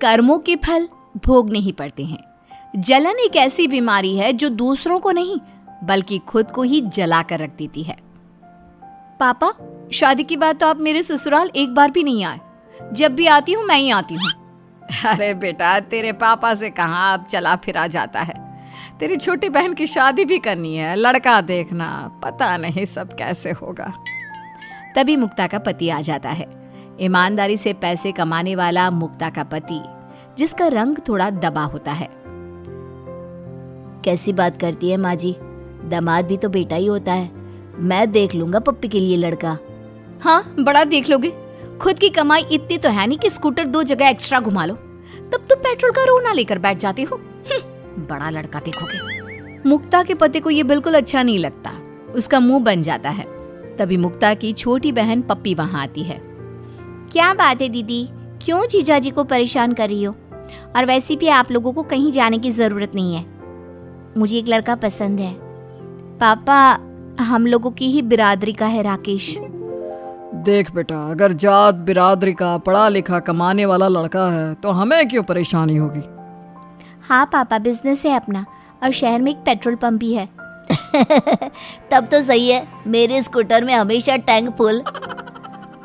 कर्मों के फल भोगने ही पड़ते हैं। जलन एक ऐसी बीमारी है जो दूसरों को नहीं बल्कि खुद को ही जला कर रख देती है। पापा, शादी के बाद तो आप मेरे ससुराल एक बार भी नहीं आए। जब भी आती हूँ मैं ही आती हूँ। अरे बेटा, तेरे पापा से कहाँ अब चला फिरा जाता है। तेरी छोटी बहन की शादी भी करनी है, लड़का देखना, पता नहीं सब कैसे होगा। तभी मुक्ता का पति आ जाता है। ईमानदारी से पैसे कमाने वाला मुक्ता का पति, जिसका रंग थोड़ा दबा होता है। कैसी बात करती है माँ जी, दामाद भी तो बेटा ही होता है। मैं देख लूंगा पप्पी के लिए लड़का। हाँ, बड़ा देख लोगे। खुद की कमाई इतनी तो है नहीं कि स्कूटर 2 जगह एक्स्ट्रा घुमा लो। तब तो पेट्रोल का रोना लेकर बैठ जाते हो। बड़ा लड़का देखोगे। मुक्ता के पति को ये बिल्कुल अच्छा नहीं लगता। उसका मुंह बन जाता है। तभी मुक्ता की छोटी बहन पप्पी वहां आती है। क्या बात है दीदी, क्यों जीजा जी को परेशान कर रही हो? और वैसे भी आप लोगों को कहीं जाने की जरूरत नहीं है। मुझे एक लड़का पसंद है। पापा, हम लोगों की ही बिरादरी का है राकेश। देख बेटा, अगर जात बिरादरी का पढ़ा लिखा कमाने वाला लड़का है तो हमें क्यों परेशानी होगी। हाँ पापा, बिजनेस है अपना और शहर में एक पेट्रोल पंप भी है। तब तो सही है, मेरे स्कूटर में हमेशा टैंक फुल।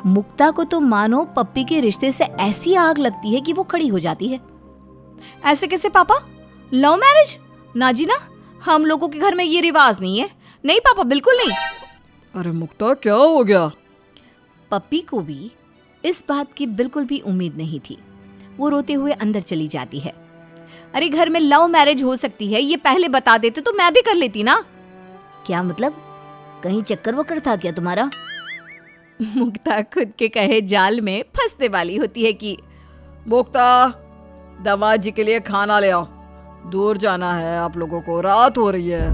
मुक्ता को तो मानो पप्पी के रिश्ते से ऐसी आग लगती है कि वो खड़ी हो जाती है। ऐसे कैसे पापा? Love marriage? ना जी ना, हम लोगों के घर में ये रिवाज नहीं है। नहीं पापा, बिल्कुल नहीं। अरे मुक्ता, क्या हो गया? पप्पी को भी इस बात की बिल्कुल भी उम्मीद नहीं थी। वो रोते हुए अंदर चली जाती है। अरे घर में लव मैरिज हो सकती है, ये पहले बता देते तो मैं भी कर लेती ना। क्या मतलब? कहीं चक्कर वक्कर था क्या तुम्हारा? मुक्ता खुद के कहे जाल में फंसने वाली होती है कि मुक्ता, दामाद जी के लिए खाना ले आओ। दूर जाना है आप लोगों को, रात हो रही है।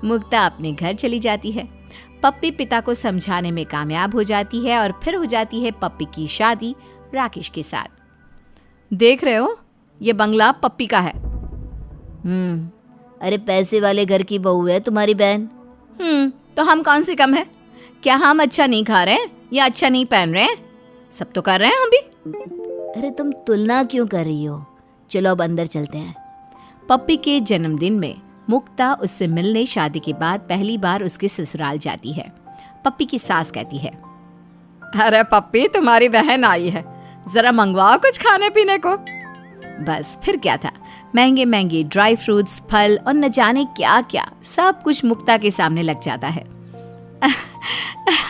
मुक्ता अपने घर चली जाती है। पप्पी पिता को समझाने में कामयाब हो जाती है और फिर हो जाती है पप्पी की शादी राकेश के साथ। देख रहे हो, ये बंगला पप्पी का है। अरे पैसे वाले घर की बहू है तुम्हारी बहन। तो हम कौन से कम है? क्या हम अच्छा नहीं खा रहे हैं या अच्छा नहीं पहन रहे हैं? सब तो कर रहे हैं हम भी। अरे तुम तुलना क्यों कर रही हो? चलो अब अंदर चलते हैं। पप्पी के जन्मदिन में मुक्ता उससे मिलने शादी के बाद पहली बार उसके ससुराल जाती है। पप्पी की सास कहती है, अरे पप्पी, तुम्हारी बहन आई है, जरा मंगवाओ कुछ खाने पीने को। बस फिर क्या था, महंगे महंगे ड्राई फ्रूट्स, फल और न जाने क्या क्या सब कुछ मुक्ता के सामने लग जाता है।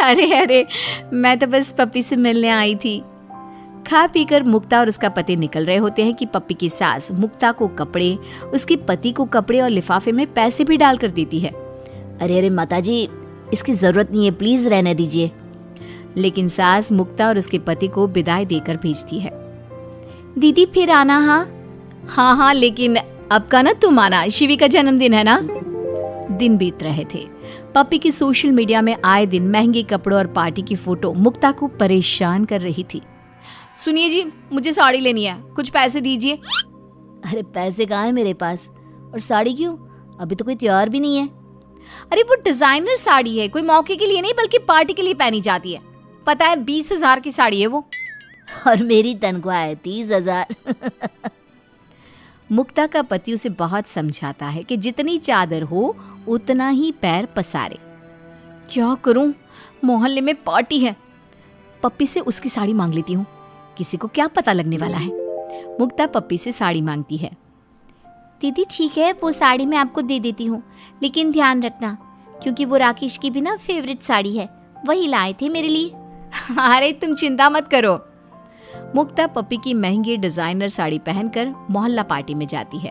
अरे मैं तो बस पप्पी से मिलने आई थी। खा पीकर मुक्ता और उसका पति निकल रहे होते हैं कि पप्पी की सास मुक्ता को कपड़े, उसके पति को कपड़े और लिफाफे में पैसे भी डाल कर देती है। अरे माताजी, इसकी जरूरत नहीं है, प्लीज रहने दीजिए। लेकिन सास मुक्ता और उसके पति को विदाई देकर भेजती है। दीदी फिर आना। हाँ, लेकिन अब का ना तुम आना, शिवी का जन्मदिन है ना। दिन बीत रहे थे। पप्पी की सोशल मीडिया में आए दिन महंगे कपड़ों और पार्टी की फोटो मुक्ता को परेशान कर रही थी। सुनिए जी, मुझे साड़ी लेनी है, कुछ पैसे दीजिए। अरे पैसे कहाँ है मेरे पास, और साड़ी क्यों? अभी तो कोई त्योहार भी नहीं है। अरे वो डिजाइनर साड़ी है, कोई मौके के लिए नहीं बल्कि पार्टी के लिए पहनी जाती है। पता है 20,000 की साड़ी है वो। और मेरी तनख्वाह है 30,000। मुक्ता का पति उसे बहुत समझाता है कि जितनी चादर हो उतना ही पैर पसारे। क्या करूं, मोहल्ले में पार्टी है। पप्पी से उसकी साड़ी मांग लेती हूँ, किसी को क्या पता लगने वाला है। मुक्ता पप्पी से साड़ी मांगती है। दीदी ठीक है, वो साड़ी मैं आपको दे देती हूँ, लेकिन ध्यान रखना क्योंकि वो राकेश की भी ना फेवरेट साड़ी है, वही लाए थे मेरे लिए। अरे तुम चिंता मत करो। मुक्ता पप्पी की महंगी डिजाइनर साड़ी पहनकर मोहल्ला पार्टी में जाती है।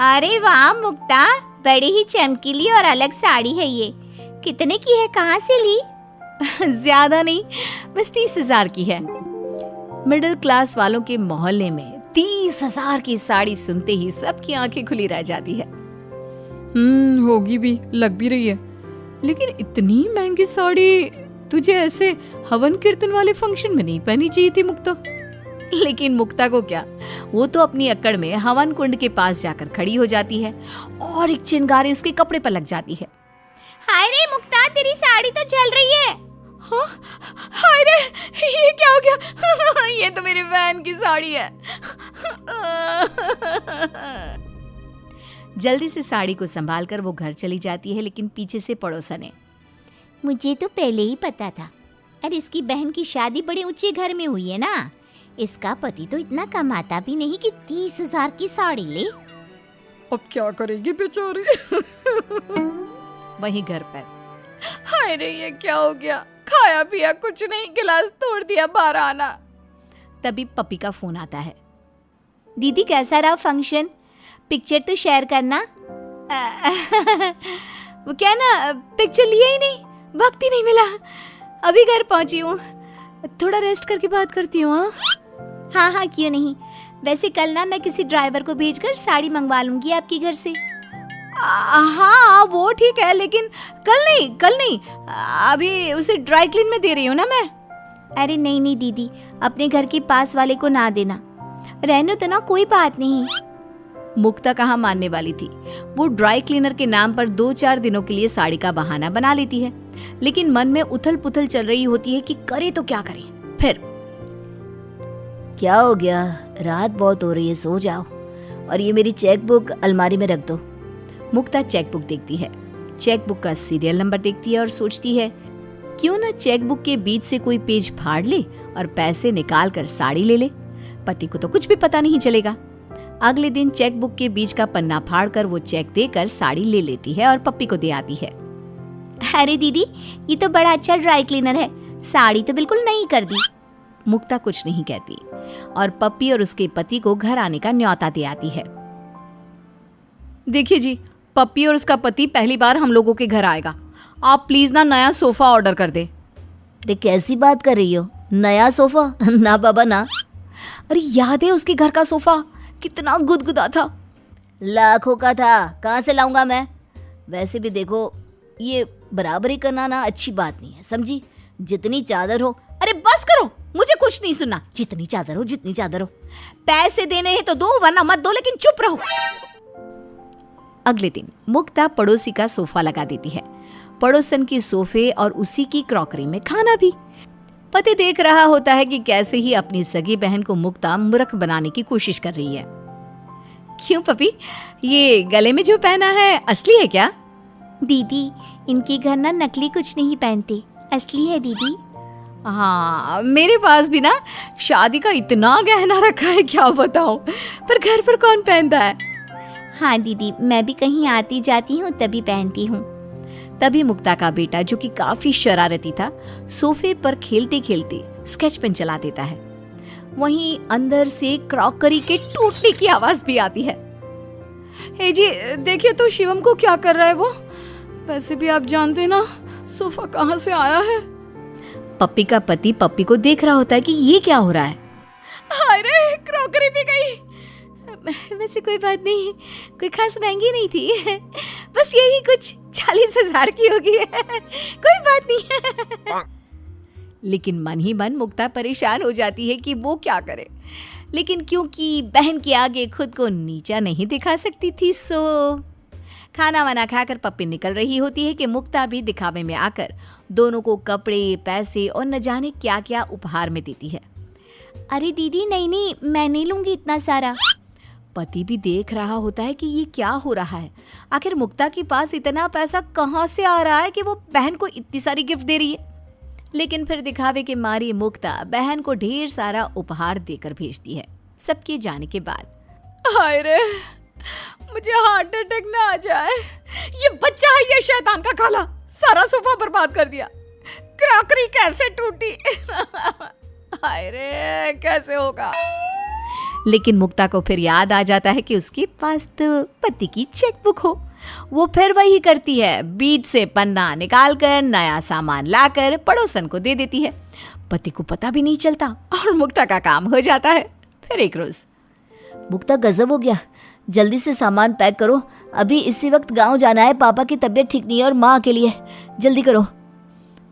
अरे वाह मुक्ता, बड़ी ही चमकीली और अलग साड़ी है ये। कितने की है, कहाँ से ली? ज्यादा नहीं, बस 30,000 की है। मिडिल क्लास वालों के मोहल्ले में 30,000 की साड़ी सुनते ही सबकी आंखें खुली रह जाती है। होगी भी, लग भी रही है। लेकिन इतनी महंगी साड़ी तुझे ऐसे हवन कीर्तन वाले फंक्शन में नहीं पहनी चाहिए थी मुक्ता। लेकिन मुक्ता को क्या, वो तो अपनी अक्कड़ में हवन कुंड के पास जाकर खड़ी हो जाती है और एक चिंगारी उसके कपड़े पर लग जाती है। हाय रे मुक्ता, तेरी साड़ी तो जल रही है। हाँ, हाय रे, ये क्या हो गया? ये तो मेरी बहन की साड़ी है। जल्दी से साड़ी को संभालकर वो घर चली जाती है, लेकिन पीछे से पड़ोसन है। मुझे तो पहले ही पता था। अरे इसकी बहन की शादी बड़े ऊंचे घर में हुई है ना। इसका पति तो इतना कमाता भी नहीं कि 30,000 की साड़ी ले। अब क्या करेगी बेचारी। वहीं घर पर हाय रे, ये क्या हो गया? खाया पिया कुछ नहीं, गिलास तोड़ दिया, बाहर आना। तभी पप्पी का फोन आता है। दीदी कैसा रहा फंक्शन? पिक्चर तो शेयर करना। वो क्या ना, पिक्चर लिया ही नहीं, वक्त ही नहीं मिला। अभी घर पहुंची हूँ, थोड़ा रेस्ट करके बात करती हूँ। हाँ हाँ क्यों नहीं। वैसे कल ना मैं किसी ड्राइवर को भेजकर साड़ी मंगवा लूंगी आपके घर से। हाँ वो ठीक है, लेकिन कल नहीं, अभी उसे ड्राई क्लीन में दे रही हूँ ना मैं। अरे नहीं नहीं दीदी, अपने घर के पास वाले को ना देना। रहने तो ना, कोई बात नहीं। मुक्ता कहाँ मानने वाली थी। वो ड्राई क्लीनर के नाम पर 2-4 दिनों के लिए साड़ी का बहाना बना लेती है, लेकिन मन में उथल पुथल चल रही होती है कि करे तो क्या करे। फिर क्या हो गया? रात बहुत हो रही है, सो जाओ। और ये मेरी चेक बुक अलमारी में रख दो। मुक्ता चेक बुक देखती है, चेक बुक का सीरियल नंबर देखती है और सोचती है क्यों ना चेक बुक के बीच से कोई पेज फाड़ ले और पैसे निकाल कर साड़ी ले ले। पति को तो कुछ भी पता नहीं चलेगा। अगले दिन चेक बुक के बीच का पन्ना फाड़कर वो चेक देकर साड़ी ले लेती है और पप्पी को दे आती है। अरे दीदी, ये तो बड़ा अच्छा ड्राई क्लीनर है, साड़ी तो बिल्कुल नई कर दी। मुक्ता कुछ नहीं कहती और पप्पी और उसके पति को घर आने का न्योता दे आती है। देखिए जी, पप्पी और उसका पति पहली बार हम लोगों के घर आएगा। आप प्लीज ना नया सोफा ऑर्डर कर दे। अरे कैसी बात कर रही हो? नया सोफा? ना बाबा ना। अरे याद है उसके घर का सोफा कितना गुदगुदा था। लाखों का था, कहाँ से लाऊंगा मैं? वैसे भी देखो, ये बराबरी करना ना अच्छी बात नहीं है, समझी? जितनी चादर हो। अरे बस करो, मुझे कुछ नहीं सुनना। जितनी चादर हो, जितनी चादर हो। पैसे देने हैं तो दो, वरना मत दो, लेकिन चुप रहो। अगले दिन मुक्ता पड़ोसी का सोफा लगा देती है, पड़ोसन की सोफे और उसी की क्रॉकरी में खाना भी। पति देख रहा होता है कि कैसे ही अपनी सगी बहन को मुक्ता मूर्ख बनाने की कोशिश कर रही है। क्यों पपी, ये गले में जो पहना है असली है क्या? दीदी, इनके घर ना नकली कुछ नहीं पहनते, असली है दीदी। हाँ, मेरे पास भी ना शादी का इतना गहना रखा है, क्या बताऊं, पर घर पर कौन पहनता है। हाँ दीदी, मैं भी कहीं आती जाती हूँ तभी पहनती हूँ। तभी मुक्ता का बेटा, जो कि काफी शरारती था, सोफे पर खेलते खेलते स्केच पेन चला देता है। वहीं अंदर से क्रॉकरी के टूटने की आवाज भी आती है। हे जी, देखिए तो शिवम को क्या कर रहा है वो। वैसे भी आप जानते ना सोफा कहाँ से आया है। पप्पी का पति पप्पी को देख रहा होता है कि ये क्या हो रहा है। अरे क्रॉकरी भी गई। वैसे कोई बात नहीं, कोई खास महंगी नहीं थी, बस यही कुछ 40,000 की होगी, कोई बात नहीं। लेकिन मन ही मन मुक्ता परेशान हो जाती है कि वो क्या करे, लेकिन क्योंकि बहन के आगे खुद को नीचा नहीं दिखा सकती थी, सो खाना वाना खाकर पप्पी निकल रही होती है कि मुक्ता भी दिखावे में आकर दोनों को कपड़े, पैसे और न जाने क्या क्या उपहार में देती है। अरे दीदी नहीं, मैं नहीं लूंगी इतना सारा। पति भी देख रहा होता है कि ये क्या हो रहा है, आखिर मुक्ता के पास इतना पैसा कहाँ से आ रहा है कि वो बहन को इतनी सारी गिफ्ट दे रही है। लेकिन फिर दिखावे के मारी मुक्ता बहन को ढेर सारा उपहार देकर भेजती है। सबके जाने के बाद हाय रे, मुझे हार्ट अटैक ना आ जाए। ये बच्चा है, ये शैतान का खाला, सारा सोफा बर्बाद कर दिया। क्रॉकरी कैसे टूटी। हाय रे, कैसे होगा। लेकिन मुक्ता को फिर याद आ जाता है कि उसके पास तो पति की चेकबुक हो। वो फिर वही करती है, बीच से पन्ना निकालकर नया सामान लाकर पड़ोसन को दे देती है। पति को पता भी नहीं चलता और मुक्ता का काम हो जाता है। फिर एक रोज, मुक्ता गजब हो गया, जल्दी से सामान पैक करो, अभी इसी वक्त गांव जाना है, पापा की तबीयत ठीक नहीं है और माँ के लिए, जल्दी करो।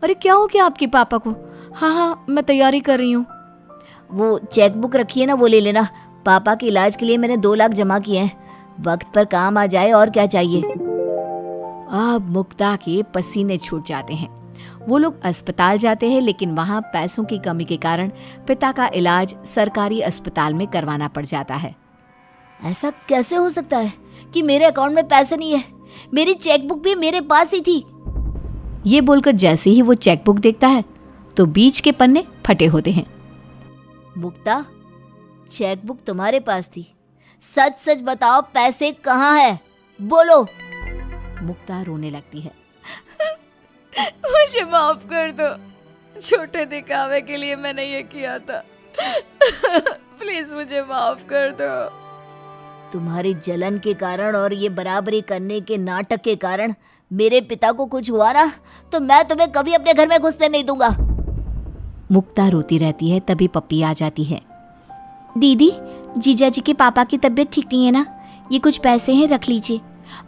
अरे क्या हो गया आपके पापा को? हाँ, मैं तैयारी कर रही हूँ। वो चेकबुक रखी है ना, वो ले लेना। पापा के इलाज के लिए मैंने 2 लाख जमा किए हैं, वक्त पर काम आ जाए, और क्या चाहिए। अब मुक्ता के पसीने छूट जाते हैं। वो लोग अस्पताल जाते हैं, लेकिन वहाँ पैसों की कमी के कारण पिता का इलाज सरकारी अस्पताल में करवाना पड़ जाता है। ऐसा कैसे हो सकता है कि मेरे अकाउंट में पैसे नहीं है? मेरी चेकबुक भी मेरे पास ही थी। ये बोलकर जैसे ही वो चेकबुक देखता है तो बीच के पन्ने फटे होते हैं। मुक्ता, चेकबुक तुम्हारे पास थी, सच सच बताओ पैसे कहाँ है? बोलो। मुक्ता रोने लगती है। मुझे माफ कर दो, छोटे दिखावे के लिए मैंने ये किया था। प्लीज मुझे माफ कर दो। तुम्हारी जलन के कारण और ये बराबरी करने के नाटक के कारण मेरे पिता को कुछ हुआ ना, तो मैं तुम्हें कभी अपने घर में घुसने नहीं दूंगा। मुक्ता रोती रहती है, तभी पप्पी आ जाती है। दीदी, जीजा जी के पापा की तबीयत ठीक नहीं है ना, ये कुछ पैसे हैं, रख लीजिए,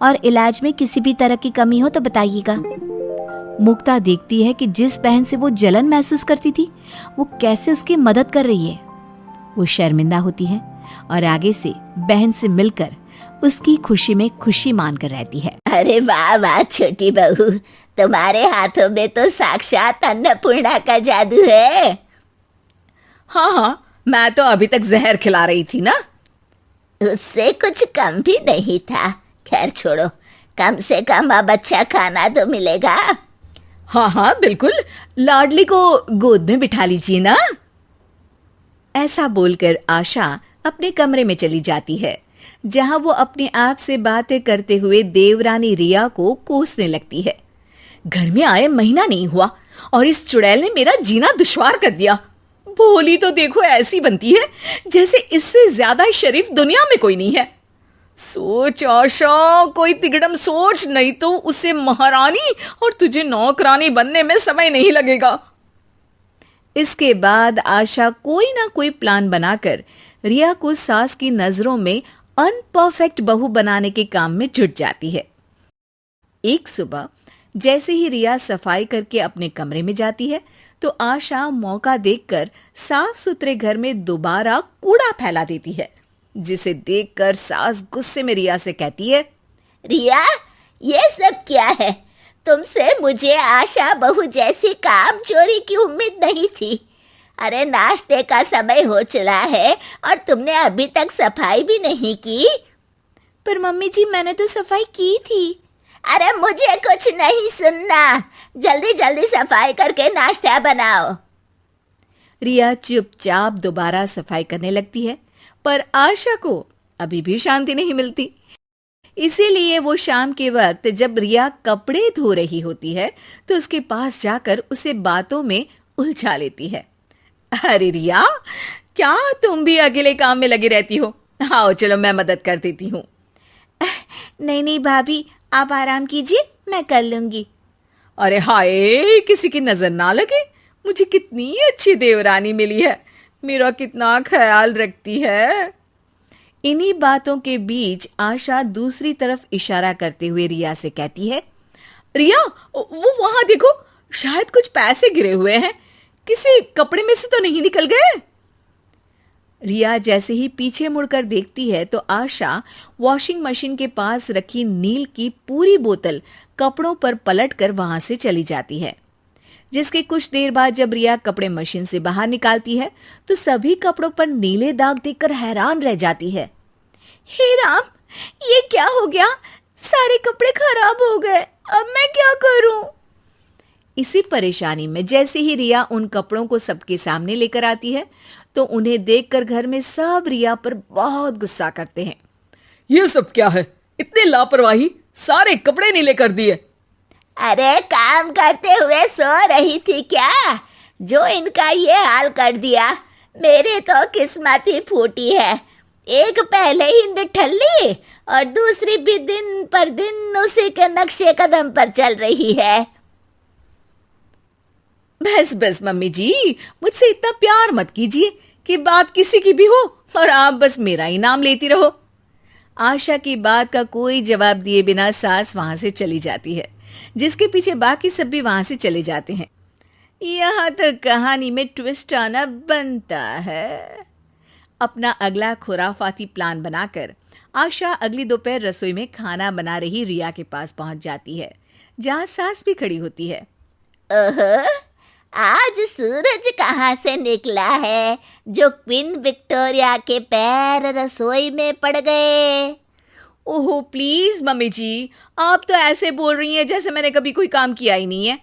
और इलाज में किसी भी तरह की कमी हो तो बताइएगा। मुक्ता देखती है कि जिस बहन से वो जलन महसूस करती थी वो कैसे उसकी मदद कर रही है। वो शर्मिंदा होती है और आगे से बहन से मिलकर उसकी खुशी में खुशी मानकर रहती है। अरे वाह वाह छोटी बहू, तुम्हारे हाथों में तो साक्षात अन्नपूर्णा का जादू है। हाँ हाँ, मैं तो अभी तक जहर खिला रही थी ना। उससे कुछ कम भी नहीं था। खैर छोड़ो, कम से कम अब अच्छा खाना तो मिलेगा। हाँ हाँ बिल्कुल, लाडली को गोद में बिठा लीजिए ना। ऐसा बोलकर आशा अपने कमरे में चली जाती है, जहां वो अपने आप से बातें करते हुए देवरानी रिया को कोसने लगती है। घर में आए महीना नहीं हुआ और इस चुड़ैल ने मेरा जीना दुश्वार कर दिया। भोली तो देखो ऐसी बनती है जैसे इससे ज्यादा शरीफ दुनिया में कोई नहीं है। सोच आशा, कोई तिगड़म सोच, नहीं तो उसे महारानी और तुझे नौकरानी बनने में समय नहीं लगेगा। इसके बाद आशा कोई ना कोई प्लान बनाकर रिया को सास की नजरों में अनपरफेक्ट बहू बनाने के काम में जुट जाती है। एक सुबह जैसे ही रिया सफाई करके अपने कमरे में जाती है तो आशा मौका देखकर साफ सुथरे घर में दोबारा कूड़ा फैला देती है, जिसे देखकर सास गुस्से में रिया से कहती है, रिया, ये सब क्या है? तुमसे मुझे आशा बहू जैसी काम चोरी की उम्मीद नहीं थी। अरे नाश्ते का समय हो चला है और तुमने अभी तक सफाई भी नहीं की। पर मम्मी जी, मैंने तो सफाई की थी। अरे मुझे कुछ नहीं सुनना, जल्दी जल्दी सफाई करके नाश्ता बनाओ। रिया चुपचाप दोबारा सफाई करने लगती है, पर आशा को अभी भी शांति नहीं मिलती। इसीलिए वो शाम के वक्त जब रिया कपड़े धो रही होती है तो उसके पास जाकर उसे बातों में उलझा लेती है। अरे रिया, क्या तुम भी अकेले काम में लगी रहती हो? आओ चलो मैं मदद कर देती हूँ। नहीं नहीं भाभी, आप आराम कीजिए, मैं कर लूंगी। अरे हाय, किसी की नजर ना लगे, मुझे कितनी अच्छी देवरानी मिली है, मेरा कितना ख्याल रखती है। इन्हीं बातों के बीच आशा दूसरी तरफ इशारा करते हुए रिया से कहती है, रिया, वो वहां देखो, शायद कुछ पैसे गिरे हुए हैं, किसी कपड़े में से तो नहीं निकल गए? रिया जैसे ही पीछे मुड़कर देखती है तो आशा वॉशिंग मशीन के पास रखी नील की पूरी बोतल कपड़ों पर पलटकर वहां से चली जाती है। जिसके कुछ देर बाद जब रिया कपड़े मशीन से बाहर निकालती है तो सभी कपड़ों पर नीले दाग देखकर हैरान रह जाती है। हे राम, ये क्या हो गया? सारे कपड़े खराब हो गए, अब मैं क्या करूं? इसी परेशानी में जैसे ही रिया उन कपड़ों को सबके सामने लेकर आती है तो उन्हें देखकर घर में सब रिया पर बहुत गुस्सा करते हैं। ये सब क्या है? इतने लापरवाही, सारे कपड़े नीले कर दिए। अरे काम करते हुए सो रही थी क्या, जो इनका ये हाल कर दिया? मेरी तो किस्मत ही फूटी है, एक पहले ही निठल्ली और दूसरी भी दिन पर दिन उसी के नक्शे कदम पर चल रही है। बस बस मम्मी जी, मुझसे इतना प्यार मत कीजिए कि बात किसी की भी हो और आप बस मेरा ही नाम लेती रहो। आशा की बात का कोई जवाब दिए बिना सास वहां से चली जाती है, जिसके पीछे बाकी सब भी वहां से चले जाते हैं। यहाँ तक कहानी में ट्विस्ट आना बनता है। अपना अगला खुराफाती प्लान बनाकर आशा अगली दोपहर रसोई में खाना बना रही रिया के पास पहुंच जाती है, जहां सास भी खड़ी होती है। ओहो, आज सूरज कहाँ से निकला है जो क्वीन विक्टोरिया के पैर रसोई में पड़ गए। ओहो प्लीज मम्मी जी, आप तो ऐसे बोल रही हैं जैसे मैंने कभी कोई काम किया ही नहीं है।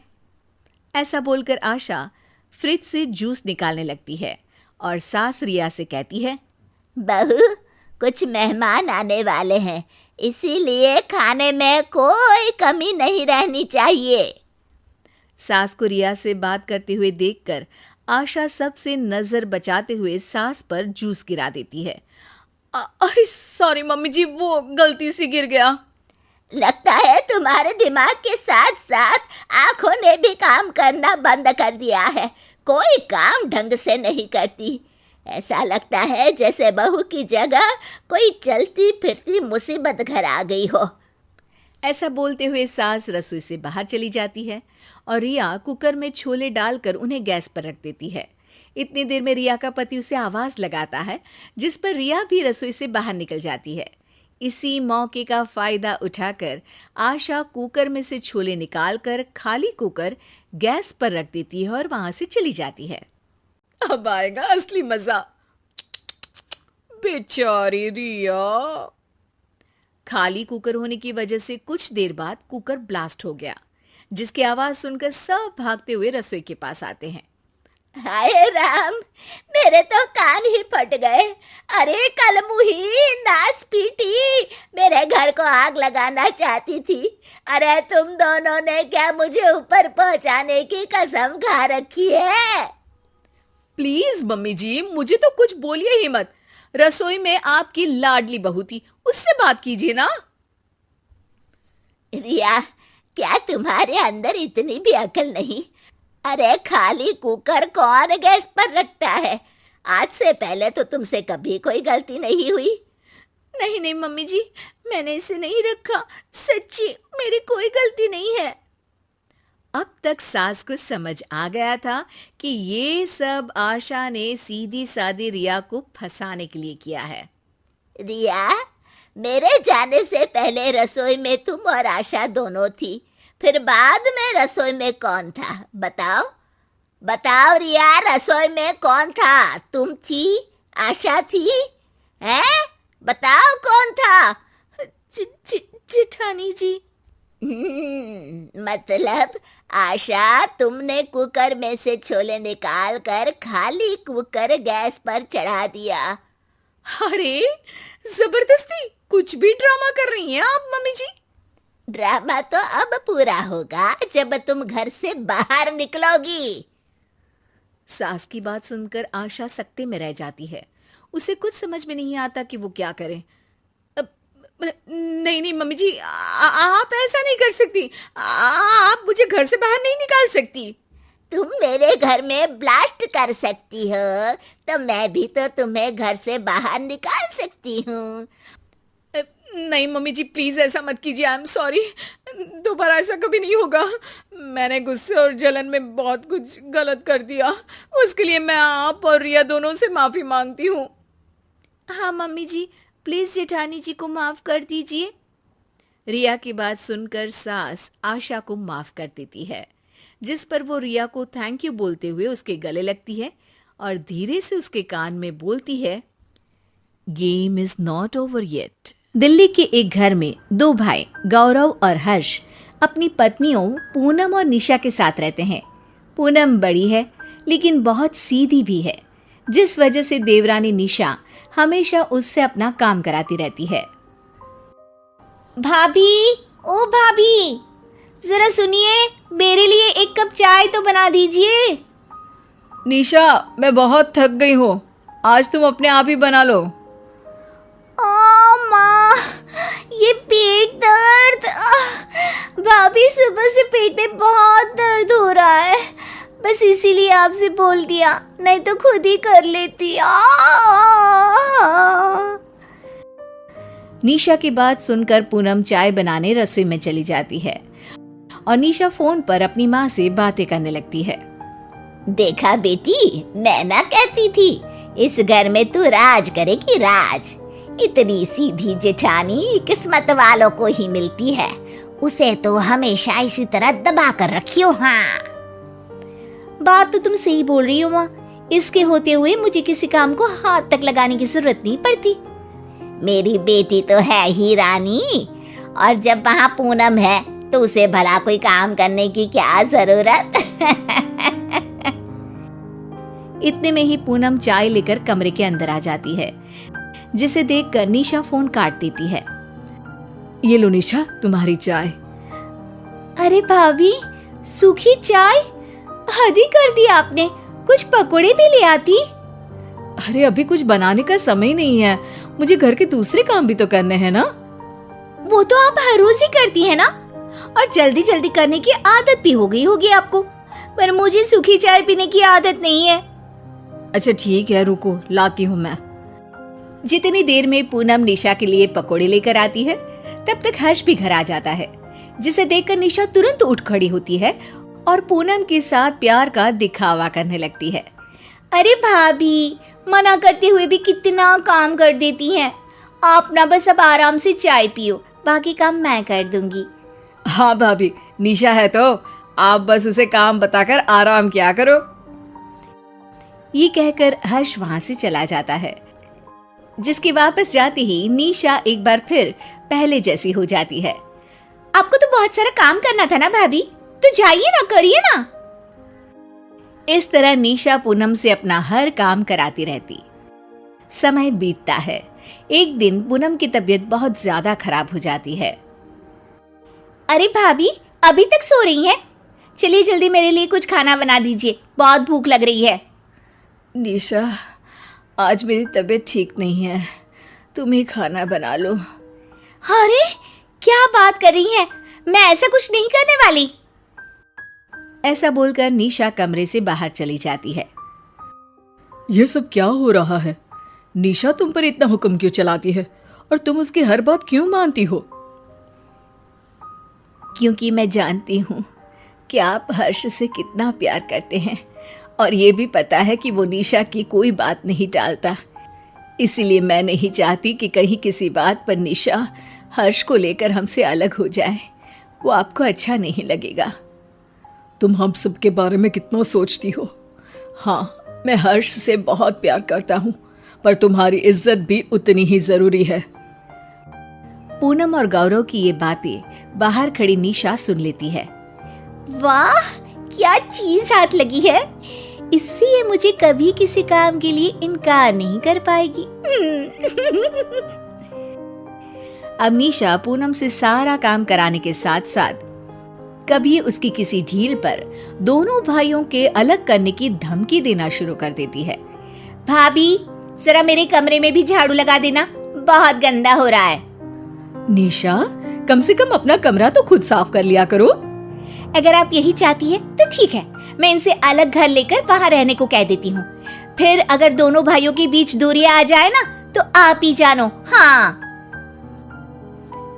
ऐसा बोलकर आशा फ्रिज से जूस निकालने लगती है और सास रिया से कहती है, बहू, कुछ मेहमान आने वाले हैं, इसीलिए खाने में कोई कमी नहीं रहनी चाहिए। सास को रिया से बात करते हुए देखकर आशा सबसे नजर बचाते हुए सास पर जूस गिरा देती है। अरे सॉरी मम्मी जी, वो गलती से गिर गया। लगता है तुम्हारे दिमाग के साथ साथ आंखों ने भी काम करना बंद कर दिया है, कोई काम ढंग से नहीं करती। ऐसा लगता है जैसे बहू की जगह कोई चलती फिरती मुसीबत घर आ गई हो। ऐसा बोलते हुए सास रसोई से बाहर चली जाती है और रिया कुकर में छोले डालकर उन्हें गैस पर रख देती है। इतनी देर में रिया का पति उसे आवाज लगाता है, जिस पर रिया भी रसोई से बाहर निकल जाती है। इसी मौके का फायदा उठाकर आशा कुकर में से छोले निकालकर खाली कुकर गैस पर रख देती है और वहां से चली जाती है। अब आएगा असली मजा। बेचारी रिया। खाली कुकर होने की वजह से कुछ देर बाद कुकर ब्लास्ट हो गया, जिसकी आवाज सुनकर सब भागते हुए रसोई के पास आते हैं। हाय राम, मेरे तो कान ही फट गए। अरे कल मुही नाच पीटी, मेरे घर को आग लगाना चाहती थी। अरे तुम दोनों ने क्या मुझे ऊपर पहुंचाने की कसम खा रखी है? प्लीज मम्मी जी, मुझे तो कुछ बोलिए ही मत। रसोई में आपकी लाडली बहू थी, उससे बात कीजिए ना। रिया, क्या तुम्हारे अंदर इतनी भी अकल नहीं? अरे खाली कुकर कौन गैस पर रखता है? आज से पहले तो तुमसे कभी कोई गलती नहीं हुई। नहीं नहीं मम्मी जी, मैंने इसे नहीं रखा, सच्ची मेरी कोई गलती नहीं है। अब तक सास को समझ आ गया था कि ये सब आशा ने सीधी सादी रिया को फंसाने के लिए किया है। रिया, मेरे जाने से पहले रसोई में तुम और आशा दोनों थी, फिर बाद में रसोई में कौन था? बताओ बताओ रिया, रसोई में कौन था? तुम थी, आशा थी? हैं? बताओ कौन था? जेठानी जी। मतलब आशा, तुमने कुकर में से छोले निकाल कर खाली कुकर गैस पर चढ़ा दिया। अरे जबरदस्ती कुछ भी ड्रामा कर रही हैं आप मम्मी जी। ड्रामा तो अब पूरा होगा जब तुम घर से बाहर निकलोगी। सास की बात सुनकर आशा सकते में रह जाती है। उसे कुछ समझ में नहीं आता कि वो क्या करे। नहीं नहीं मम्मी जी, आप ऐसा नहीं कर सकती। आप मुझे घर से बाहर नहीं निकाल सकती। तुम मेरे घर में ब्लास्ट कर सकती हो, तो मैं भी तो तुम्हें घर से बाहर निकाल सकती हूँ। नहीं मम्मी जी, प्लीज ऐसा मत कीजिए। आई एम सॉरी, दोबारा ऐसा कभी नहीं होगा। मैंने गुस्से और जलन में बहुत कुछ गलत कर दिया, उसके लिए मैं आप और रिया दोनों से माफी मांगती हूँ। हाँ मम्मी जी, प्लीज जेठानी जी को माफ कर दीजिए। रिया की बात सुनकर सास आशा को माफ कर देती है, जिस पर वो रिया को थैंक यू बोलते हुए उसके गले लगती है और धीरे से उसके कान में बोलती है, game is not over yet. Delhi के एक घर में दो भाई गौरव और हर्ष अपनी पत्नियों पूनम और निशा के साथ रहते हैं। पूनम बड़ी है लेकिन बहुत सीधी भी है, जिस वजह से देवरानी निशा हमेशा उससे अपना काम कराती रहती है। भाभी, ओ भाभी, जरा सुनिए, मेरे लिए एक कप चाय तो बना दीजिए। निशा, मैं बहुत थक गई हूँ, आज तुम अपने आप ही बना लो। ओ माँ, ये पेट दर्द। भाभी, सुबह से पेट में बहुत दर्द हो रहा है, बस इसीलिए आपसे बोल दिया, नहीं तो खुद ही कर लेती। निशा की बात सुनकर पूनम चाय बनाने रसोई में चली जाती है और निशा फोन पर अपनी माँ से बातें करने लगती है। देखा बेटी, मैं ना कहती थी इस घर में तू राज करेगी, राज। इतनी सीधी जेठानी किस्मत वालों को ही मिलती है, उसे तो हमेशा इसी तरह दबा कर रखियो। हाँ, बात तो तुम सही बोल रही हो माँ। इसके होते हुए मुझे किसी काम को हाथ तक लगाने की जरूरत नहीं पड़ती। मेरी बेटी तो है ही रानी, और जब वहाँ पूनम है तो उसे भला कोई काम करने की क्या जरूरत। इतने में ही पूनम चाय लेकर कमरे के अंदर आ जाती है, जिसे देखकर निशा फोन काट देती है। ये लो निशा, तुम्हारी चाय। अरे भाभी, सूखी चाय? हद ही कर दी आपने। कुछ पकोड़े भी ले आती। अरे अभी कुछ बनाने का समय नहीं है, मुझे घर के दूसरे काम भी तो करने हैं ना। वो तो आप हर रोज ही करती है ना, और जल्दी जल्दी करने की आदत भी हो गई होगी आपको। पर मुझे सूखी चाय पीने की आदत नहीं है। अच्छा ठीक है, रुको लाती हूँ मैं। जितनी देर में पूनम निशा के लिए पकोड़े लेकर आती है, तब तक हर्ष भी घर आ जाता है, जिसे देखकर निशा तुरंत उठ खड़ी होती है और पूनम के साथ प्यार का दिखावा करने लगती है। अरे भाभी, मना करते हुए भी कितना काम कर देती हैं। आप ना बस अब आराम से चाय पियो, बाकी काम मैं कर दूंगी। हाँ भाभी, निशा है तो आप बस उसे काम बताकर आराम किया करो। ये कहकर हर्ष वहां से चला जाता है, जिसके वापस जाते ही निशा एक बार फिर पहले जैसी हो जाती है। आपको तो बहुत सारा काम करना था ना भाभी, तो जाइए ना, करिए ना। इस तरह निशा पूनम से अपना हर काम कराती रहती। समय बीतता है। एक दिन पूनम की तबीयत बहुत ज्यादा खराब हो जाती है। अरे भाभी, अभी तक सो रही हैं? चलिए जल्दी मेरे लिए कुछ खाना बना दीजिए, बहुत भूख लग रही है। निशा, आज मेरी तबीयत ठीक नहीं है, तुम ही खाना बना लो। अरे क्या बात कर रही हैं? मैं ऐसा कुछ नहीं करने वाली। ऐसा बोलकर निशा कमरे से बाहर चली जाती है। ये सब क्या हो रहा है? निशा तुम पर इतना हुक्म क्यों चलाती है, और तुम उसकी हर बात क्यों मानती हो? क्योंकि मैं जानती हूँ कि आप हर्ष से कितना प्यार करते हैं, और ये भी पता है कि वो निशा की कोई बात नहीं टालता। इसीलिए मैं नहीं चाहती कि कहीं किसी बात पर निशा हर्ष को लेकर हमसे अलग हो जाए। वो आपको अच्छा नहीं लगेगा। तुम हम सब के बारे में कितना सोचती हो। हाँ, मैं हर्ष से बहुत प्यार करता हूँ, पर तुम्हारी इज्जत भी उतनी ही जरूरी है। पूनम और गौरव की ये बातें बाहर खड़ी निशा सुन लेती है। वाह, क्या चीज हाथ लगी है। इससे ये मुझे कभी किसी काम के लिए इनकार नहीं कर पाएगी। अब निशा पूनम से सारा काम कराने के साथ साथ कभी उसकी किसी ढील पर दोनों भाइयों के अलग करने की धमकी देना शुरू कर देती है। भाभी, जरा मेरे कमरे में भी झाड़ू लगा देना, बहुत गंदा हो रहा है। निशा, कम से कम अपना कमरा तो खुद साफ कर लिया करो। अगर आप यही चाहती है तो ठीक है, मैं इनसे अलग घर लेकर वहाँ रहने को कह देती हूँ। फिर अगर दोनों भाइयों के बीच दूरी आ जाए ना, तो आप ही जानो। हाँ।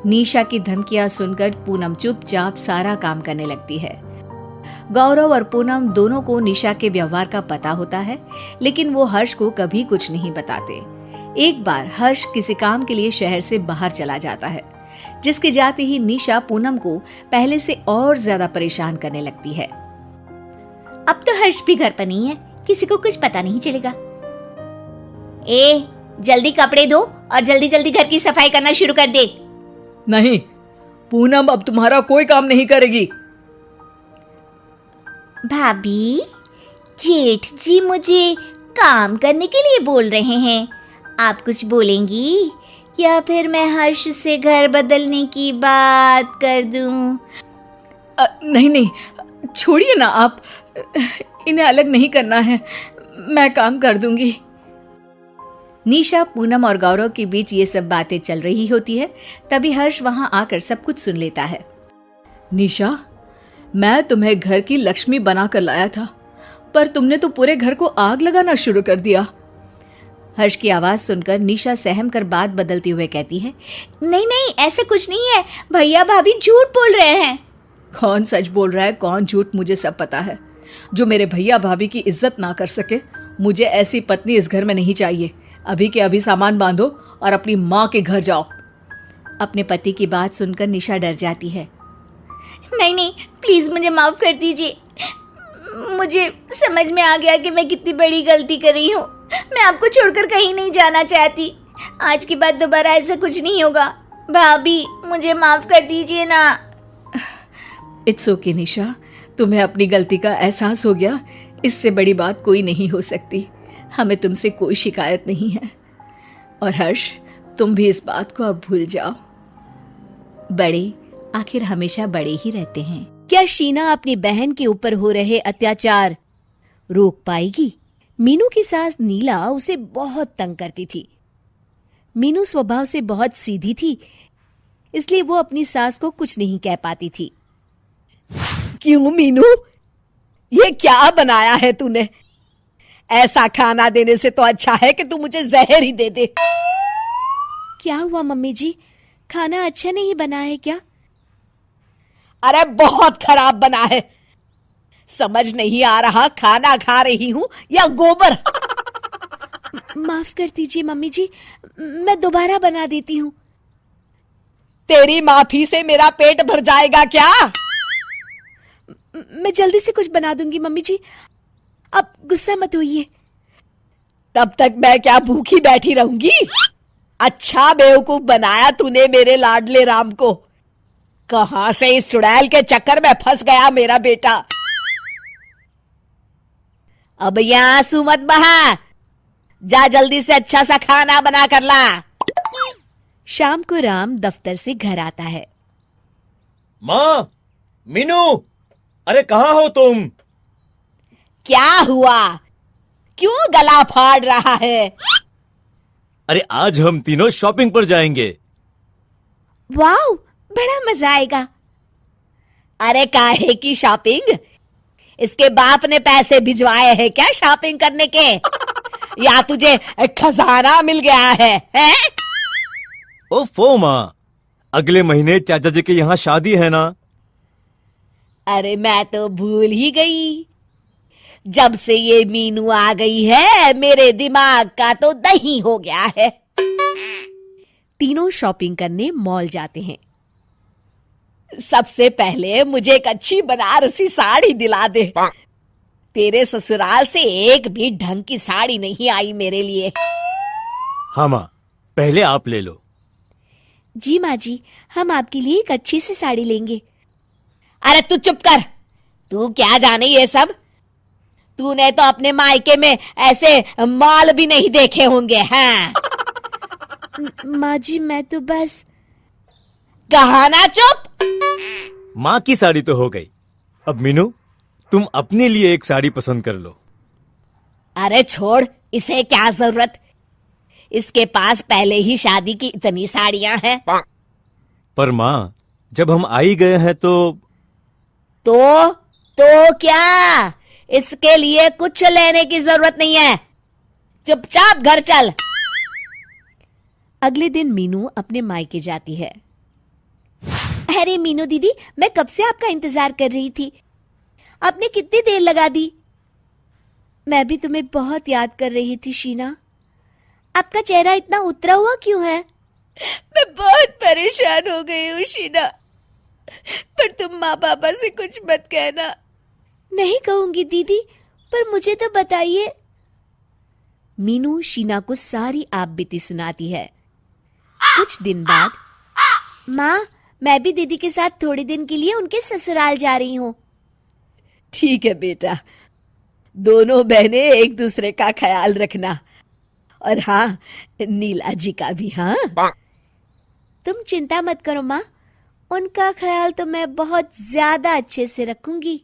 निशा की धमकियां सुनकर पूनम चुपचाप सारा काम करने लगती है। गौरव और पूनम दोनों को निशा के व्यवहार का पता होता है, लेकिन वो हर्ष को कभी कुछ नहीं बताते। एक बार हर्ष किसी काम के लिए शहर से बाहर चला जाता है, जिसके जाते ही निशा पूनम को पहले से और ज्यादा परेशान करने लगती है। अब तो हर्ष भी घर पर नहीं है, किसी को कुछ पता नहीं चलेगा। ए, जल्दी कपड़े धो और जल्दी जल्दी घर की सफाई करना शुरू कर दे। नहीं, पूनम अब तुम्हारा कोई काम नहीं करेगी। भाभी, जेठ जी मुझे काम करने के लिए बोल रहे हैं। आप कुछ बोलेंगी या फिर मैं हर्ष से घर बदलने की बात कर दूं? नहीं नहीं, छोड़िए ना आप, इन्हें अलग नहीं करना है, मैं काम कर दूंगी। निशा, पूनम और गौरव के बीच ये सब बातें चल रही होती है। तभी हर्ष वहां आकर सब कुछ सुन लेता है। निशा, मैं तुम्हें घर की लक्ष्मी बनाकर लाया था, पर तुमने तो पूरे घर को आग लगाना शुरू कर दिया। हर्ष की आवाज सुनकर निशा सहम कर बात बदलते हुए कहती है, नहीं नहीं, ऐसा कुछ नहीं है। भैया भाभी झूठ बोल रहे हैं। कौन सच बोल रहा है, कौन झूठ, मुझे सब पता है। जो मेरे भैया भाभी की इज्जत ना कर सके, मुझे ऐसी पत्नी इस घर में नहीं चाहिए। अभी के अभी सामान बांधो और अपनी माँ के घर जाओ। अपने पति की बात सुनकर निशा डर जाती है। नहीं नहीं, प्लीज मुझे माफ कर दीजिए। मुझे समझ में आ गया कि मैं कितनी बड़ी गलती कर रही हूँ। मैं आपको छोड़कर कहीं नहीं जाना चाहती। आज के बाद दोबारा ऐसा कुछ नहीं होगा। भाभी, मुझे माफ कर दीजिए ना। इट्स ओके निशा, तुम्हें अपनी गलती का एहसास हो गया, इससे बड़ी बात कोई नहीं हो सकती। हमें तुमसे कोई शिकायत नहीं है। और हर्ष, तुम भी इस बात को अब भूल जाओ। बड़े आखिर हमेशा बड़े ही रहते हैं। क्या शीना अपनी बहन के ऊपर हो रहे अत्याचार रोक पाएगी? मीनू की सास नीला उसे बहुत तंग करती थी। मीनू स्वभाव से बहुत सीधी थी, इसलिए वो अपनी सास को कुछ नहीं कह पाती थी। क्यों मीनू, ये क्या बनाया है तूने? ऐसा खाना देने से तो अच्छा है कि तू मुझे जहर ही दे दे। क्या हुआ मम्मी जी, खाना अच्छा नहीं बना है क्या? अरे बहुत खराब बना है। समझ नहीं आ रहा खाना खा रही हूं या गोबर। माफ कर दीजिए मम्मी जी, मैं दोबारा बना देती हूँ। तेरी माफी से मेरा पेट भर जाएगा क्या? मैं जल्दी से कुछ बना दूंगी मम्मी जी, अब गुस्सा मत होइए। तब तक मैं क्या भूखी बैठी रहूंगी? अच्छा बेवकूफ बनाया तूने मेरे लाडले राम को। कहां से इस चुड़ैल के चक्कर में फंस गया मेरा बेटा। अब यहां आंसू मत बहा, जा जल्दी से अच्छा सा खाना बना कर ला। शाम को राम दफ्तर से घर आता है। माँ, मीनू, अरे कहाँ हो तुम? क्या हुआ? क्यों गला फाड़ रहा है? अरे आज हम तीनों शॉपिंग पर जाएंगे। वाह, बड़ा मजा आएगा। अरे काहे की शॉपिंग? इसके बाप ने पैसे भिजवाए हैं क्या शॉपिंग करने के? या तुझे खजाना मिल गया है, हैं? ओफो माँ, अगले महीने चाचा जी के यहाँ शादी है ना। अरे मैं तो भूल ही गई। जब से ये मीनू आ गई है मेरे दिमाग का तो दही हो गया है। तीनों शॉपिंग करने मॉल जाते हैं। सबसे पहले मुझे एक अच्छी बनारसी साड़ी दिला दे। तेरे ससुराल से एक भी ढंग की साड़ी नहीं आई मेरे लिए। हाँ माँ, पहले आप ले लो। जी माँ जी, हम आपके लिए एक अच्छी सी साड़ी लेंगे। अरे तू चुप कर, तू क्या जाने ये सब। तूने तो अपने मायके में ऐसे माल भी नहीं देखे होंगे। हाँ माँ जी, मैं तो बस। कहा ना चुप। माँ की साड़ी तो हो गई, अब मीनू तुम अपने लिए एक साड़ी पसंद कर लो। अरे छोड़, इसे क्या जरूरत? इसके पास पहले ही शादी की इतनी साड़ियां हैं। पर माँ, जब हम आ ही गए हैं तो क्या? इसके लिए कुछ लेने की जरूरत नहीं है। चुपचाप घर चल। अगले दिन मीनू अपने मायके जाती है। अरे मीनू दीदी, मैं कब से आपका इंतजार कर रही थी। आपने कितनी देर लगा दी। मैं भी तुम्हें बहुत याद कर रही थी शीना। आपका चेहरा इतना उतरा हुआ क्यों है? मैं बहुत परेशान हो गई हूँ शीना, पर तुम माँ पापा से कुछ मत कहना। नहीं कहूंगी दीदी, पर मुझे तो बताइए। मीनू शीना को सारी आप बीती सुनाती है। कुछ दिन बाद, माँ, मैं भी दीदी के साथ थोड़े दिन के लिए उनके ससुराल जा रही हूँ। ठीक है बेटा, दोनों बहनें एक दूसरे का ख्याल रखना। और हाँ, नीला जी का भी। हाँ, तुम चिंता मत करो माँ, उनका ख्याल तो मैं बहुत ज्यादा अच्छे से रखूंगी।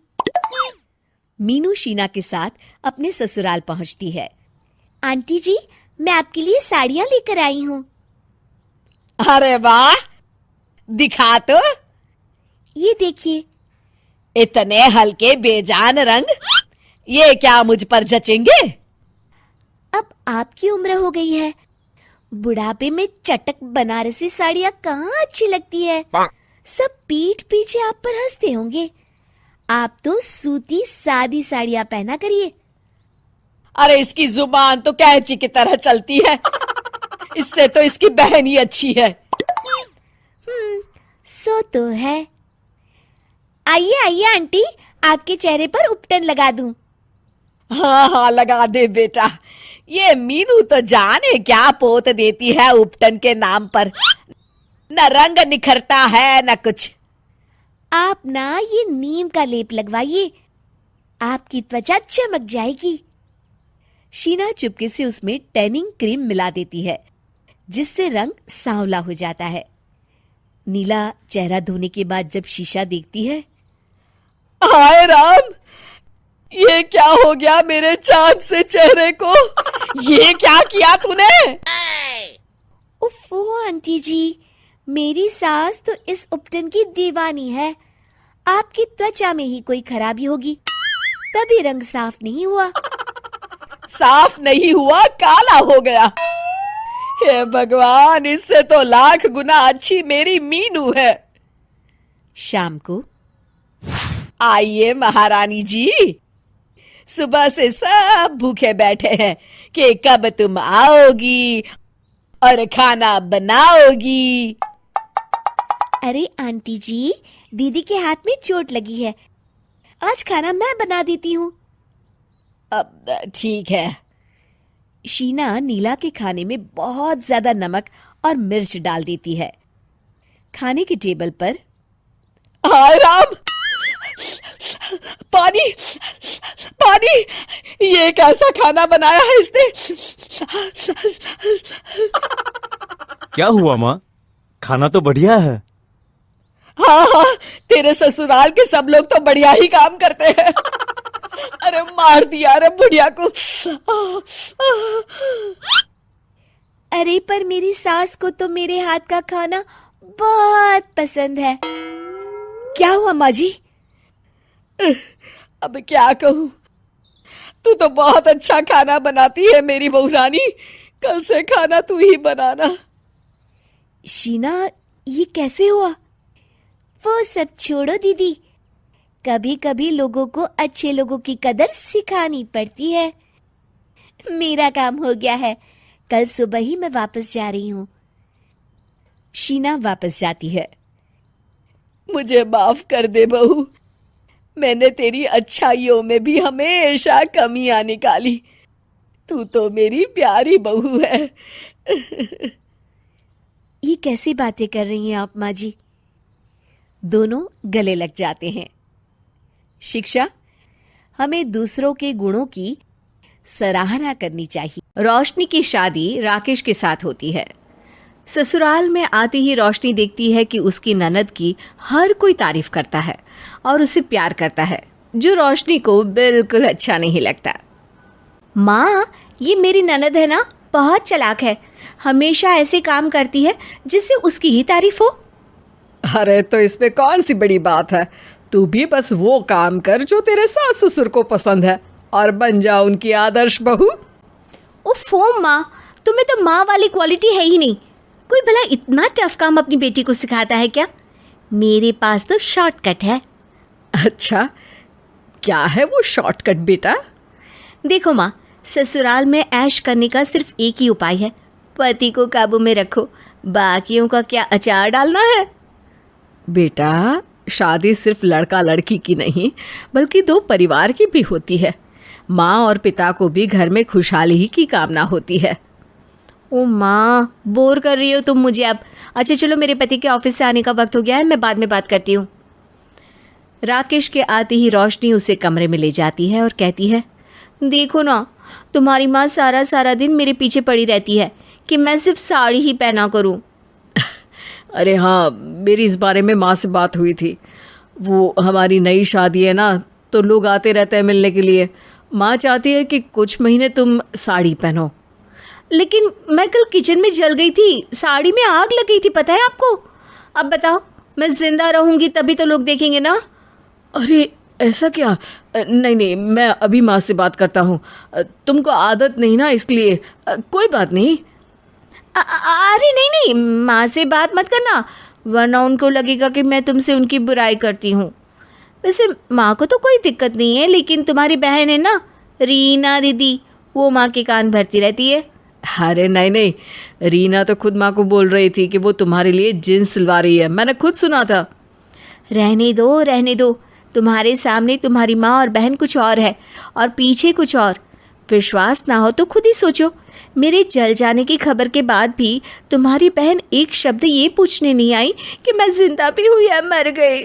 मीनू शीना के साथ अपने ससुराल पहुंचती है। आंटी जी, मैं आपके लिए साड़ियां लेकर आई हूँ। अरे वाह, दिखा तो। ये देखिए। इतने हल्के बेजान रंग, ये क्या मुझ पर जचेंगे? अब आपकी उम्र हो गई है, बुढ़ापे में चटक बनारसी साड़ियां कहाँ अच्छी लगती है। सब पीठ पीछे आप पर हंसते होंगे। आप तो सूती सादी साड़ियां पहना करिए। अरे इसकी जुबान तो कैंची की तरह चलती है। इससे तो इसकी बहन ही अच्छी है। सो तो है। आइए आइए आंटी, आपके चेहरे पर उपटन लगा दूं। हाँ हाँ, लगा दे बेटा। ये मीनू तो जाने क्या पोत देती है उपटन के नाम पर। न रंग निखरता है न कुछ। आप ना ये नीम का लेप लगवाइए, आपकी त्वचा चमक जाएगी। शीना चुपके से उसमें टैनिंग क्रीम मिला देती है, जिससे रंग सांवला हो जाता है। नीला चेहरा धोने के बाद जब शीशा देखती है, हाय राम, ये क्या हो गया मेरे चांद से चेहरे को? ये क्या किया तूने? उफ़ो आंटी जी, मेरी सास तो इस उपटन की दीवानी है। आपकी त्वचा में ही कोई खराबी होगी, तभी रंग साफ नहीं हुआ। साफ नहीं हुआ, काला हो गया। हे भगवान, इससे तो लाख गुना अच्छी मेरी मीनू है। शाम को, आइए महारानी जी, सुबह से सब भूखे बैठे हैं कि कब तुम आओगी और खाना बनाओगी। अरे आंटी जी, दीदी के हाथ में चोट लगी है, आज खाना मैं बना देती हूँ। अब ठीक है। शीना नीला के खाने में बहुत ज्यादा नमक और मिर्च डाल देती है। खाने के टेबल पर, हाय राम, पानी पानी, ये कैसा खाना बनाया है इसने? क्या हुआ माँ? खाना तो बढ़िया है। हाँ हाँ, तेरे ससुराल के सब लोग तो बढ़िया ही काम करते हैं। अरे मार दिया रे बुढ़िया को। अरे पर मेरी सास को तो मेरे हाथ का खाना बहुत पसंद है। क्या हुआ माँ जी? अब क्या कहूँ, तू तो बहुत अच्छा खाना बनाती है मेरी बहू रानी। कल से खाना तू ही बनाना। शीना, ये कैसे हुआ? वो सब छोड़ो दीदी, कभी कभी लोगों को अच्छे लोगों की कदर सिखानी पड़ती है। मेरा काम हो गया है, कल सुबह ही मैं वापस जा रही हूँ। शीना वापस जाती है। मुझे माफ कर दे बहू, मैंने तेरी अच्छाइयों में भी हमेशा कमियां निकाली। तू तो मेरी प्यारी बहू है। ये कैसी बातें कर रही हैं आप माँ जी? दोनों गले लग जाते हैं। शिक्षा, हमें दूसरों के गुणों की सराहना करनी चाहिए। रोशनी की शादी राकेश के साथ होती है। ससुराल में आते ही रोशनी देखती है कि उसकी ननद की हर कोई तारीफ करता है और उसे प्यार करता है, जो रोशनी को बिल्कुल अच्छा नहीं लगता। माँ, ये मेरी ननद है ना, बहुत चालाक है, हमेशा ऐसे काम करती है जिससे उसकी ही तारीफ हो। अरे तो इसमें कौन सी बड़ी बात है? तू भी बस वो काम कर जो तेरे सास ससुर को पसंद है और बन जा उनकी आदर्श बहू। उफ़ो माँ, तुम्हें तो माँ वाली क्वालिटी है ही नहीं। कोई भला इतना टफ काम अपनी बेटी को सिखाता है क्या? मेरे पास तो शॉर्टकट है। अच्छा, क्या है वो शॉर्टकट बेटा? देखो माँ, ससुराल में ऐश करने का सिर्फ एक ही उपाय है, पति को काबू में रखो, बाकियों का क्या अचार डालना है। बेटा, शादी सिर्फ लड़का लड़की की नहीं बल्कि दो परिवार की भी होती है। माँ और पिता को भी घर में खुशहाली ही की कामना होती है। ओ माँ, बोर कर रही हो तुम मुझे अब। अच्छा चलो, मेरे पति के ऑफिस से आने का वक्त हो गया है, मैं बाद में बात करती हूँ। राकेश के आते ही रोशनी उसे कमरे में ले जाती है और कहती है, देखो ना, तुम्हारी माँ सारा सारा दिन मेरे पीछे पड़ी रहती है कि मैं सिर्फ साड़ी ही पहना करूँ। अरे हाँ, मेरी इस बारे में माँ से बात हुई थी। वो हमारी नई शादी है ना, तो लोग आते रहते हैं मिलने के लिए। माँ चाहती है कि कुछ महीने तुम साड़ी पहनो। लेकिन मैं कल किचन में जल गई थी, साड़ी में आग लग गई थी, पता है आपको? अब बताओ, मैं जिंदा रहूंगी तभी तो लोग देखेंगे ना। अरे ऐसा क्या? नहीं नहीं, मैं अभी माँ से बात करता हूँ। तुमको आदत नहीं ना, इसलिए कोई बात नहीं। अरे नहीं नहीं, माँ से बात मत करना, वरना उनको लगेगा कि मैं तुमसे उनकी बुराई करती हूँ। वैसे माँ को तो कोई दिक्कत नहीं है, लेकिन तुम्हारी बहन है ना, रीना दीदी, वो माँ के कान भरती रहती है। अरे नहीं नहीं, रीना तो खुद माँ को बोल रही थी कि वो तुम्हारे लिए जींस सिलवा रही है। मैंने खुद सुना था। रहने दो। तुम्हारे सामने तुम्हारी माँ और बहन कुछ और है और पीछे कुछ और। विश्वास ना हो तो खुद ही सोचो। मेरे जल जाने की खबर के बाद भी तुम्हारी बहन एक शब्द ये पूछने नहीं आई कि मैं जिंदा भी हूँ या मर गई।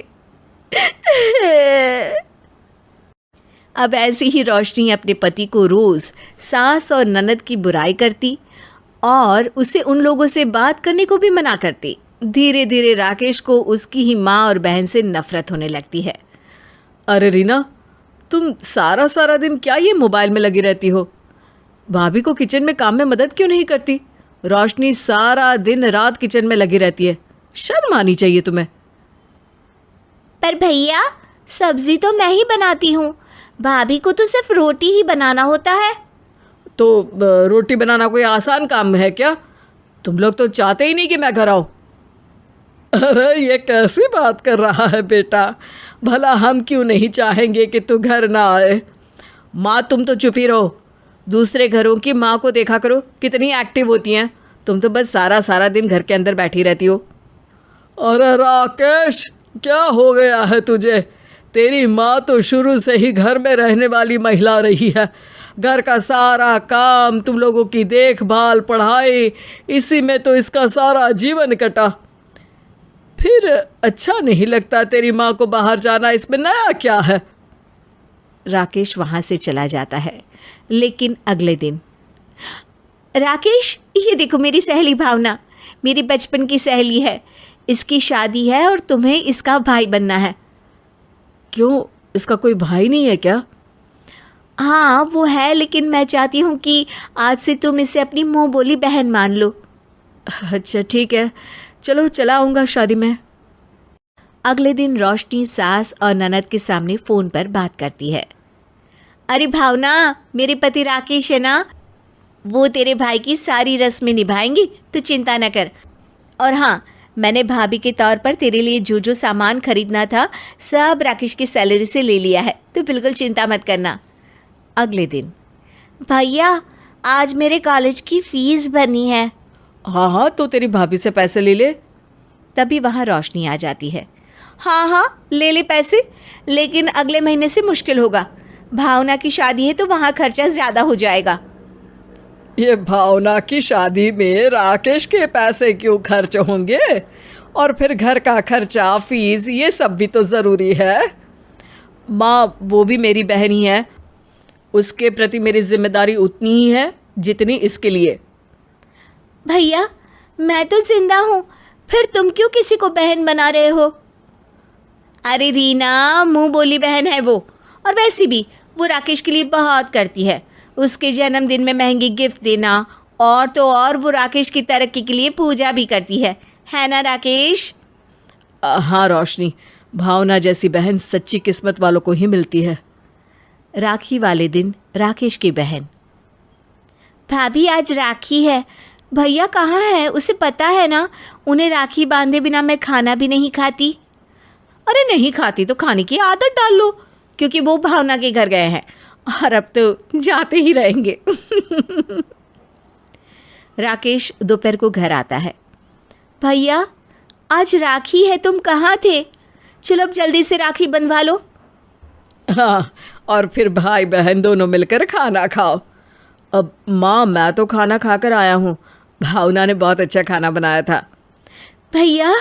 अब ऐसे ही रोशनी अपने पति को रोज़ सास और ननद की बुराई करती और उसे उन लोगों से बात करने को भी मना करती। धीरे धीरे राकेश को उसकी ही माँ और बहन से नफरत होने लगती है। अरे रीना, तुम सारा सारा दिन क्या ये मोबाइल में लगी रहती हो? भाभी को किचन में काम में मदद क्यों नहीं करती? रोशनी सारा दिन रात किचन में लगी रहती है, शर्म आनी चाहिए तुम्हें। पर भैया, सब्जी तो मैं ही बनाती हूँ, भाभी को तो सिर्फ रोटी ही बनाना होता है। तो रोटी बनाना कोई आसान काम है क्या? तुम लोग तो चाहते ही नहीं कि मैं घर आऊं। अरे ये कैसी बात कर रहा है बेटा? भला हम क्यों नहीं चाहेंगे कि तू घर ना आए? माँ, तुम तो चुप ही रहो। दूसरे घरों की माँ को देखा करो, कितनी एक्टिव होती हैं। तुम तो बस सारा सारा दिन घर के अंदर बैठी रहती हो। अरे राकेश, क्या हो गया है तुझे? तेरी माँ तो शुरू से ही घर में रहने वाली महिला रही है। घर का सारा काम, तुम लोगों की देखभाल, पढ़ाई, इसी में तो इसका सारा जीवन कटा। फिर अच्छा नहीं लगता तेरी माँ को बाहर जाना? इसमें नया क्या है? राकेश वहाँ से चला जाता है। लेकिन अगले दिन, राकेश, ये देखो मेरी सहेली भावना, मेरी बचपन की सहेली है। इसकी शादी है और तुम्हें इसका भाई बनना है। क्यों, इसका कोई भाई नहीं है क्या? हाँ, वो है, लेकिन मैं चाहती हूँ कि आज से तुम इसे अपनी मुँह बोली बहन मान लो। अच्छा ठीक है, चलो चला आऊँगा शादी में। अगले दिन रोशनी सास और ननद के सामने फ़ोन पर बात करती है। अरे भावना, मेरे पति राकेश है ना, वो तेरे भाई की सारी रस्में निभाएंगी, तो चिंता न कर। और हाँ, मैंने भाभी के तौर पर तेरे लिए जो जो सामान खरीदना था सब राकेश की सैलरी से ले लिया है, तो बिल्कुल चिंता मत करना। अगले दिन, भैया, आज मेरे कॉलेज की फीस भरनी है। हाँ हाँ, तो तेरी भाभी से पैसे ले ले। तभी वहाँ रोशनी आ जाती है। हाँ, ले पैसे, लेकिन अगले महीने से मुश्किल होगा। भावना की शादी है तो वहाँ खर्चा ज़्यादा हो जाएगा। ये भावना की शादी में राकेश के पैसे क्यों खर्च होंगे? और फिर घर का खर्चा, फीस, ये सब भी तो ज़रूरी है। माँ, वो भी मेरी बहन ही है, उसके प्रति मेरी जिम्मेदारी उतनी ही है जितनी इसके लिए। भैया, मैं तो जिंदा हूँ, फिर तुम क्यों किसी को बहन बना रहे हो? अरे रीना, मुंह बोली बहन है वो, और वैसे भी वो राकेश के लिए बहुत करती है। उसके जन्मदिन में महंगी गिफ्ट देना, और तो और वो राकेश की तरक्की के लिए पूजा भी करती है ना राकेश? हाँ रोशनी, भावना जैसी बहन सच्ची किस्मत वालों को ही मिलती है। राखी वाले दिन राकेश की बहन, भाभी, आज राखी है, भैया कहाँ है? उसे पता है ना, उन्हें राखी बांधे बिना मैं खाना भी नहीं खाती। अरे नहीं खाती तो खाने की आदत डाल लो, क्योंकि वो भावना के घर गए हैं और अब तो जाते ही रहेंगे। राकेश दोपहर को घर आता है। भैया, आज राखी है, तुम कहाँ थे? चलो अब जल्दी से राखी बंधवा लो। हाँ, और फिर भाई बहन दोनों मिलकर खाना खाओ। अब माँ, मैं तो खाना खाकर आया हूँ, भावना ने बहुत अच्छा खाना बनाया था। भैया,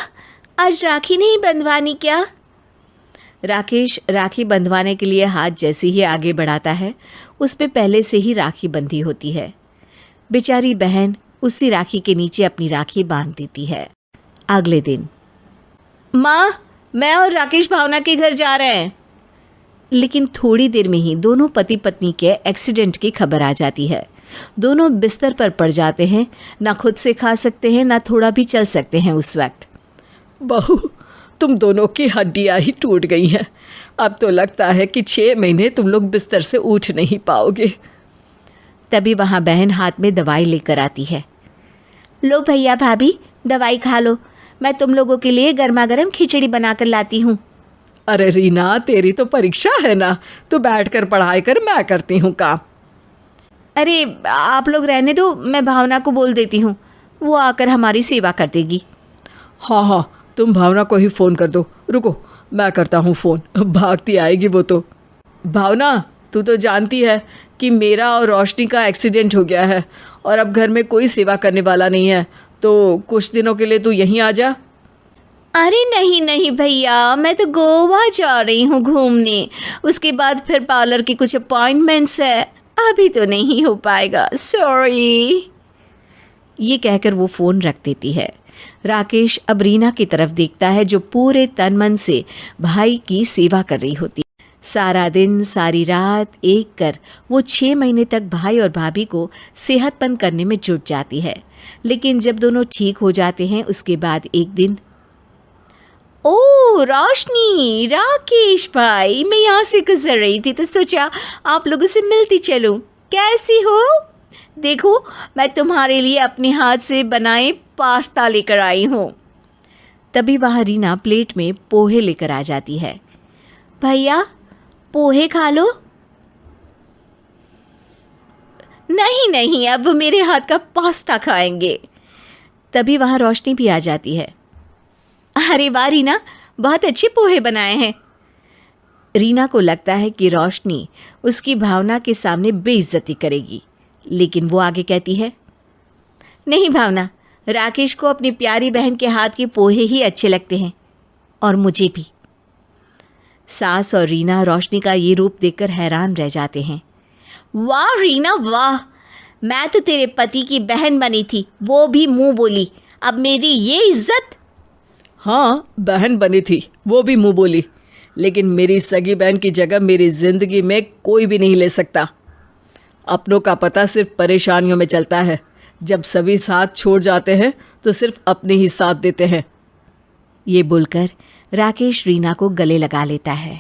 आज राखी नहीं बंधवानी क्या? राकेश राखी बंधवाने के लिए हाथ जैसे ही आगे बढ़ाता है, उस पे पहले से ही राखी बंधी होती है। बेचारी बहन उसी राखी के नीचे अपनी राखी बांध देती है। अगले दिन, माँ, मैं और राकेश भावना के घर जा रहे हैं। लेकिन थोड़ी देर में ही दोनों पति पत्नी के एक्सीडेंट की खबर आ जाती है। दोनों बिस्तर पर पड़ जाते हैं, ना खुद से खा सकते हैं, ना थोड़ा भी चल सकते हैं। उस वक्त, बहू, तुम दोनों की हड्डियां ही टूट गई हैं। अब तो लगता है कि 6 महीने तुम लोग बिस्तर से उठ नहीं पाओगे। तभी वहाँ बहन हाथ में दवाई लेकर आती है। लो भैया भाभी, दवाई खा लो, मैं तुम लोगों के लिए गर्मा गर्म खिचड़ी बनाकर लाती हूँ। अरे रीना, तेरी तो परीक्षा है ना, तू बैठकर पढ़ाई कर, मैं करती हूँ काम। अरे आप लोग रहने दो, मैं भावना को बोल देती हूँ, वो आकर हमारी सेवा कर देगी। हाँ हाँ, तुम भावना को ही फ़ोन कर दो। रुको, मैं करता हूँ फ़ोन, भागती आएगी वो तो। भावना, तू तो जानती है कि मेरा और रोशनी का एक्सीडेंट हो गया है और अब घर में कोई सेवा करने वाला नहीं है, तो कुछ दिनों के लिए तू यहीं आ जा। अरे नहीं नहीं भैया, मैं तो गोवा जा रही हूँ घूमने, उसके बाद फिर पार्लर की कुछ अपॉइंटमेंट्स है, अभी तो नहीं हो पाएगा, सॉरी। ये कहकर वो फ़ोन रख देती है। राकेश अब रीना की तरफ देखता है जो पूरे तन मन से भाई की सेवा कर रही होती है। सारा दिन सारी रात एक कर वो 6 महीने तक भाई और भाभी को सेहतमंद करने में जुट जाती है। लेकिन जब दोनों ठीक हो जाते हैं उसके बाद एक दिन, ओ रोशनी, राकेश भाई, मैं यहाँ से गुजर रही थी तो सोचा आप लोगों से मिलती चलूं। कैसी हो? देखो, मैं तुम्हारे लिए अपने हाथ से बनाए पास्ता लेकर आई हूँ। तभी वहाँ रीना प्लेट में पोहे लेकर आ जाती है। भैया, पोहे खा लो। नहीं नहीं, अब वो मेरे हाथ का पास्ता खाएंगे। तभी वहाँ रोशनी भी आ जाती है। अरे वाह रीना, बहुत अच्छे पोहे बनाए हैं। रीना को लगता है कि रोशनी उसकी भावना के सामने बेइज्जती करेगी, लेकिन वो आगे कहती है, नहीं भावना, राकेश को अपनी प्यारी बहन के हाथ के पोहे ही अच्छे लगते हैं, और मुझे भी। सास और रीना रोशनी का ये रूप देखकर हैरान रह जाते हैं। वाह रीना वाह, मैं तो तेरे पति की बहन बनी थी, वो भी मुंह बोली, अब मेरी ये इज्जत। हाँ, बहन बनी थी, वो भी मुंह बोली, लेकिन मेरी सगी बहन की जगह मेरी ज़िंदगी में कोई भी नहीं ले सकता। अपनों का पता सिर्फ परेशानियों में चलता है, जब सभी साथ छोड़ जाते हैं तो सिर्फ अपने ही साथ देते हैं। ये बोलकर राकेश रीना को गले लगा लेता है।